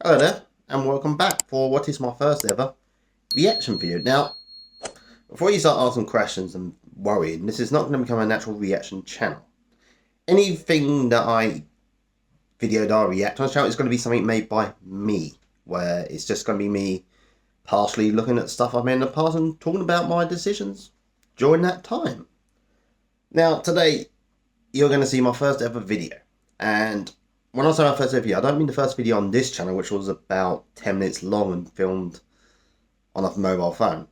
Hello there, and welcome back for what is my first ever reaction video. Now, before you start asking questions and worrying, this is not going to become a natural reaction channel. Anything that I react on this channel is going to be something made by me, where it's just going to be me partially looking at stuff I've made in the past and talking about my decisions during that time. Now, today, you're going to see my first ever video, and when I say my first ever video, I don't mean the first video on this channel, which was about 10 minutes long and filmed on a mobile phone.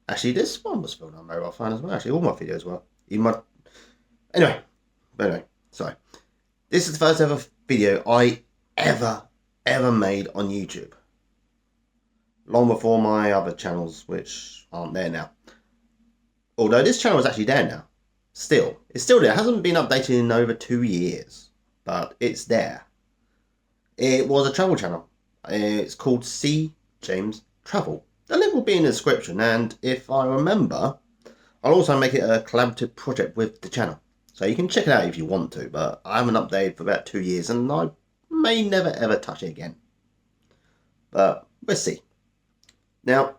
Actually, this one was filmed on a mobile phone as well. Actually, all my videos were. Even my... Anyway, sorry. This is the first ever video I ever made on YouTube. Long before my other channels, which aren't there now. Although this channel is actually there now. Still. It's still there. It hasn't been updated in over 2 years. But it's there. It was a travel channel. It's called C. James Travel. The link will be in the description, and if I remember, I'll also make it a collaborative project with the channel. So you can check it out if you want to, but I haven't updated for about 2 years, and I may never ever touch it again. But we'll see. Now,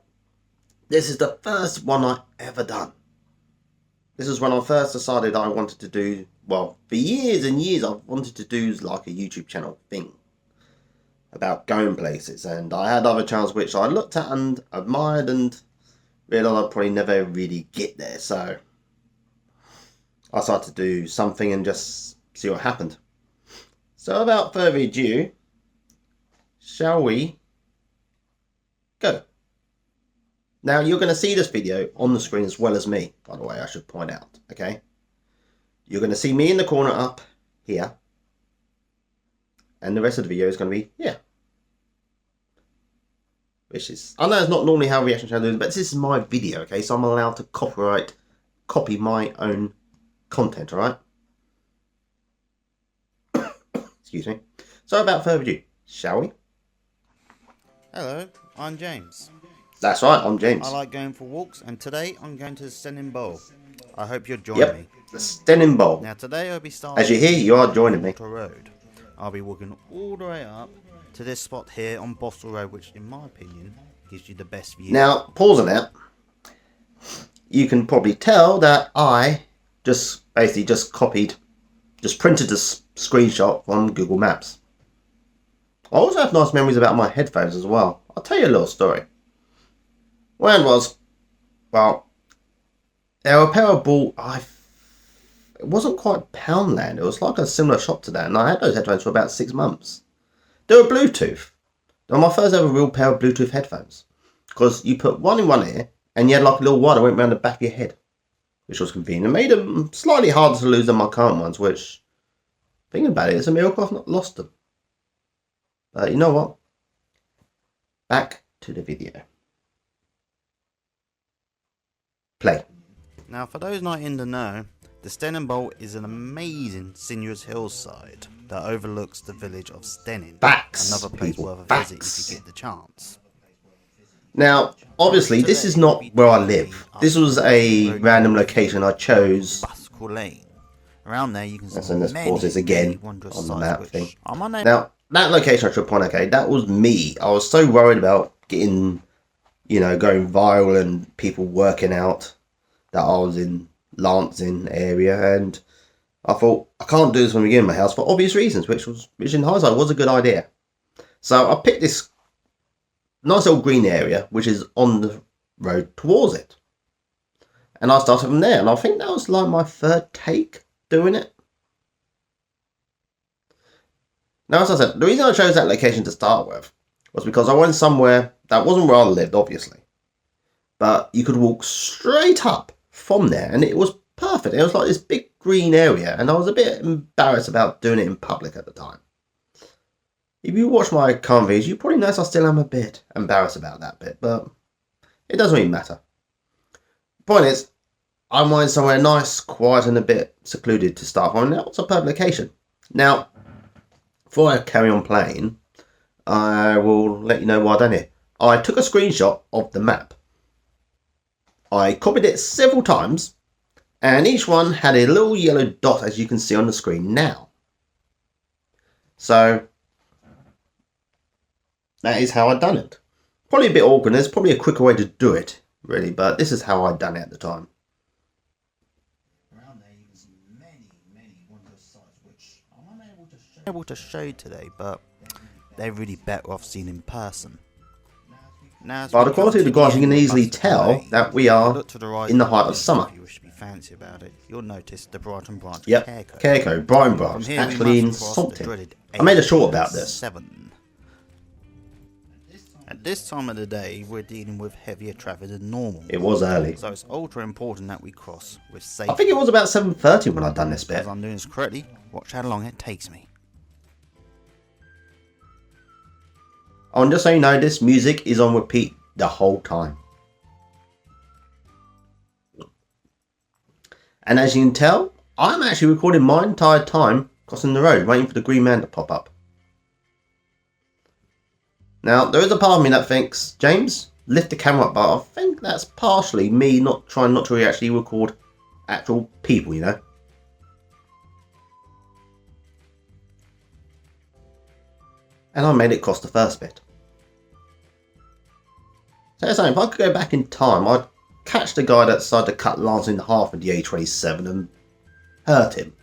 this is the first one I ever done. This is when I first decided I wanted to do, well, for years and years I've wanted to do like a YouTube channel thing about going places, and I had other channels which I looked at and admired and realised I'd probably never really get there, so I started to do something and just see what happened. So without further ado, shall we go? Now, you're going to see this video on the screen as well as me, by the way, I should point out, okay? You're going to see me in the corner up here, and the rest of the video is going to be here. Which is, I know it's not normally how reaction channels do it, but this is my video, okay? So I'm allowed to copy my own content, alright? Excuse me. So without further ado, shall we? Hello, I'm James. That's right, I'm James. I like going for walks, and today I'm going to the Stenning Bowl. I hope you'll join me. The Stenning Bowl. Now today I'll be starting. As you hear, you are joining me. Road. I'll be walking all the way up to this spot here on Boston Road, which in my opinion gives you the best view. Now, pausing that, you can probably tell that I just basically just printed this screenshot from Google Maps. I also have nice memories about my headphones as well. I'll tell you a little story. When was, well, they were a pair of it wasn't quite Poundland, it was like a similar shop to that, and I had those headphones for about 6 months. They were Bluetooth. They were my first ever real pair of Bluetooth headphones. Because you put one in one ear, and you had like a little wire that went around the back of your head. Which was convenient. It made them slightly harder to lose than my current ones, which, thinking about it, it's a miracle I've not lost them. But you know what? Back to the video. Play. Now, for those not in the know, the Stenning Bowl is an amazing sinuous hillside that overlooks the village of Stenning. Facts. Another place People, worth a facts. visit if you get the chance. Now, obviously, this is not where I live. This was a random location I chose. Lane. Around there, you can see let's pause this again on the map thing. Now, that location I should point, okay, that was me. I was so worried about getting, you know, going viral and people working out that I was in Lancing area, and I thought I can't do this when we get in my house for obvious reasons, which in hindsight was a good idea. So I picked this nice old green area which is on the road towards it, and I started from there, and I think that was like my third take doing it. Now, as I said, the reason I chose that location to start with was because I went somewhere that wasn't where I lived, obviously, but you could walk straight up from there, and it was perfect. It was like this big green area, and I was a bit embarrassed about doing it in public at the time. If you watch my current videos, you probably notice I still am a bit embarrassed about that bit, but it doesn't really matter. The point is, I wanted somewhere nice, quiet, and a bit secluded to start from, and that was a perfect location. Now, before I carry on playing, I will let you know what I've done here. I took a screenshot of the map. I copied it several times, and each one had a little yellow dot, as you can see on the screen now. So that is how I'd done it. Probably a bit awkward. There's probably a quicker way to do it, really, but this is how I'd done it at the time. Around there you can see many wondrous sights which I'm unable to show today, but they're really better off seen in person. Now, By the quality of the grass, you can easily tell that we are in the height of summer. If you wish to be fancy about it, you'll notice the Brighton Branch Careco, Brighton Branch, actually in Salting. I made a short about this. At this time of the day, we're dealing with heavier traffic than normal. It was early. So it's ultra important that we cross with safety. I think it was about 7:30 when I'd done this bit. As I'm doing this correctly, watch how long it takes me. Oh, and just so you know, this music is on repeat the whole time. And as you can tell, I'm actually recording my entire time crossing the road, waiting for the green man to pop up. Now, there is a part of me that thinks, James, lift the camera up, but I think that's partially me trying not to actually record actual people, you know. And I made it cross the first bit. So if I could go back in time, I'd catch the guy that decided to cut Lance in half with the A27 and hurt him.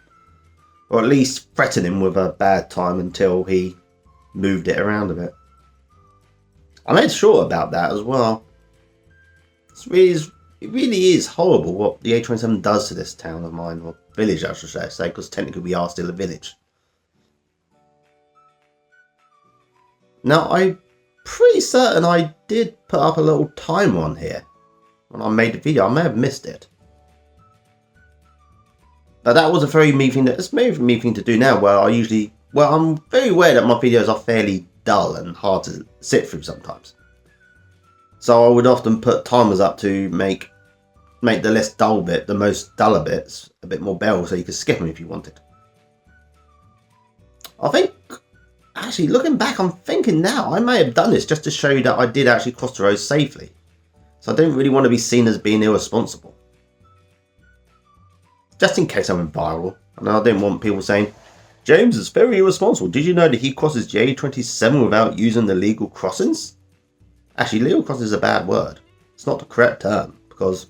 Or at least threaten him with a bad time until he moved it around a bit. I made sure about that as well. It really is horrible what the A27 does to this town of mine, or village I should say, because technically we are still a village. Now, I'm pretty certain I did put up a little timer on here when I made the video. I may have missed it. But that was a very me thing to do now, where I'm very aware that my videos are fairly dull and hard to sit through sometimes. So I would often put timers up to make the less dull bit, the most duller bits, a bit more bearable, so you could skip them if you wanted. I think, actually looking back, I'm thinking now, I may have done this just to show you that I did actually cross the road safely. So I don't really want to be seen as being irresponsible. Just in case I went viral, and I didn't want people saying, James is very irresponsible. Did you know that he crosses the A27 without using the legal crossings? Actually, legal crossing is a bad word. It's not the correct term, because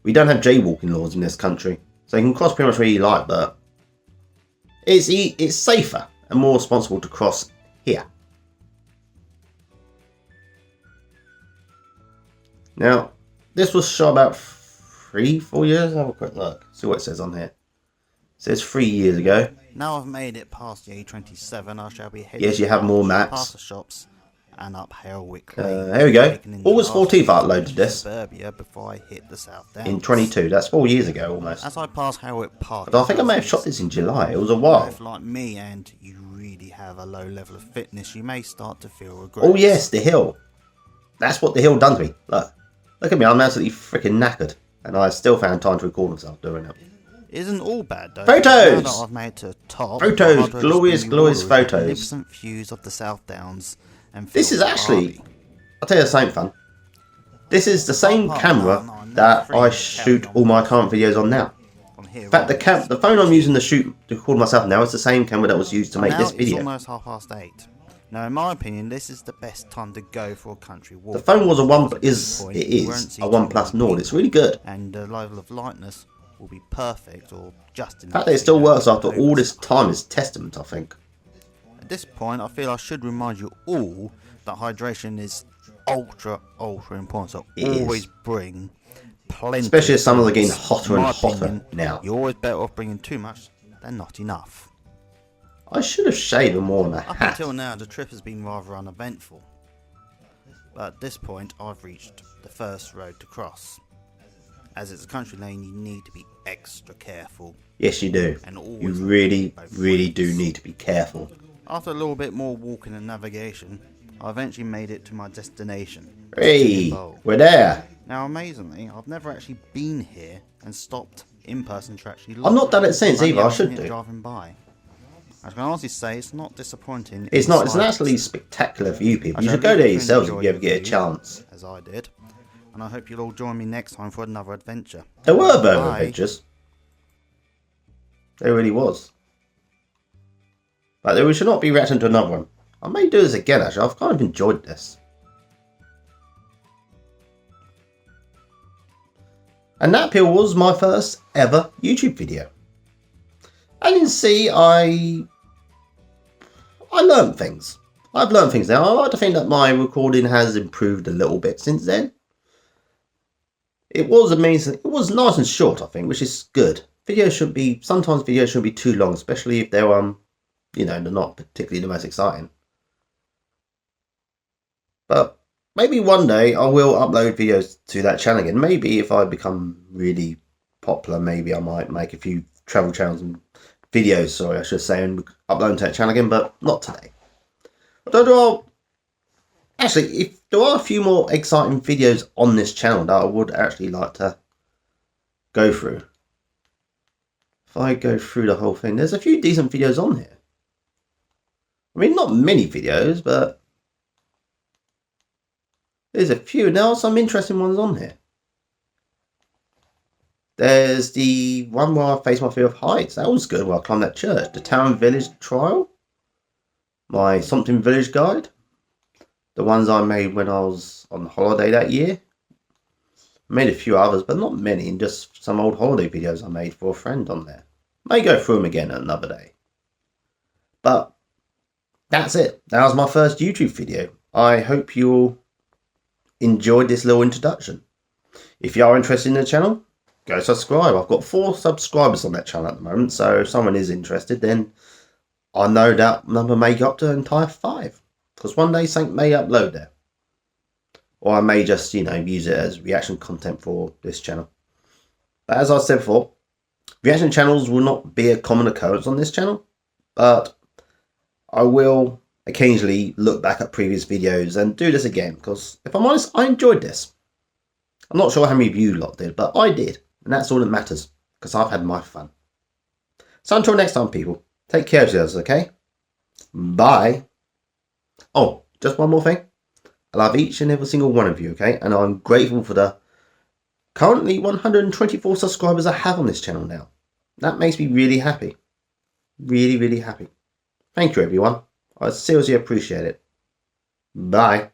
we don't have jaywalking laws in this country. So you can cross pretty much where you like, but it's safer and more responsible to cross here. Now, this was shot about 3-4 years. Have a quick look. See what it says on here. It says 3 years ago. Now I've made it past the A27, I shall be heading yes, you have more maps. past the shops and up Harewick. Here we go. August 14th I uploaded this. Suburbia before I hit the South Downs. In 22. That's 4 years ago almost. As I pass Harewick Park, But I think I may have shot this in July. It was a while. If like me and you really have a low level of fitness, you may start to feel regret. Oh yes, the hill. That's what the hill done to me. Look at me. I'm absolutely freaking knackered, and I still found time to record myself doing it. Isn't all bad though. Photos! Now that I've made to top, Photos! Glorious photos. Magnificent views of the South Downs. And this is actually, I'll tell you something fun. This is the same camera that I shoot all my current videos on now. In fact, the phone I'm using to record myself now is the same camera that was used to make this video. It's almost 8:30. Now, in my opinion, this is the best time to go for a country walk. The phone was a OnePlus Nord. It's really good. And the level of lightness will be perfect, or just enough. The fact that it still works after all this time is testament, I think. At this point, I feel I should remind you all that hydration is ultra important. So always bring plenty. Especially as summers are getting hotter and hotter now. You're always better off bringing too much than not enough. I should have shaved more than a hat. Up until now, the trip has been rather uneventful. But at this point, I've reached the first road to cross. As it's a country lane, you need to be extra careful. Yes, you do. And you really do need to be careful. After a little bit more walking and navigation, I eventually made it to my destination. Hey, we're there. Now, amazingly, I've never actually been here and stopped in person to actually look. I've not done it since either. I should do. Driving by. I can honestly say it's not disappointing. It's not. It's an absolutely spectacular view, people. You should go there yourselves if you ever get a chance. As I did. And I hope you'll all join me next time for another adventure. There were further adventures. There really was. But we should not be reacting to another one. I may do this again actually. I've kind of enjoyed this. And that peel was my first ever YouTube video. As you can see, I learned things. I've learned things now. I like to think that my recording has improved a little bit since then. It was amazing. It was nice and short, I think, which is good. Sometimes videos shouldn't be too long, especially if they're they're not particularly the most exciting. But maybe one day I will upload videos to that channel again. Maybe if I become really popular, maybe I might make a few travel channels and videos, sorry, I should say, and upload them to that channel again, but not today. Actually, if there are a few more exciting videos on this channel that I would actually like to go through. If I go through the whole thing, there's a few decent videos on here. I mean, not many videos, but there's a few. There are some interesting ones on here. There's the one where I faced my fear of heights. That was good, where I climbed that church. The town village trial. My something village guide. The ones I made when I was on holiday that year. I made a few others, but not many, and just some old holiday videos I made for a friend on there. May go through them again another day. But that's it. That was my first YouTube video. I hope you all enjoyed this little introduction. If you are interested in the channel, go subscribe. I've got 4 subscribers on that channel at the moment, so if someone is interested, then I know that number may go up to an entire 5. Because one day something may upload there. Or I may just, use it as reaction content for this channel. But as I said before, reaction channels will not be a common occurrence on this channel. But I will occasionally look back at previous videos and do this again. Because if I'm honest, I enjoyed this. I'm not sure how many of you lot did, but I did. And that's all that matters. Because I've had my fun. So until next time, people. Take care of yourselves, okay? Bye. Oh, just one more thing. I love each and every single one of you, okay? And I'm grateful for the currently 124 subscribers I have on this channel now. That makes me really happy. Really, really happy. Thank you, everyone. I seriously appreciate it. Bye.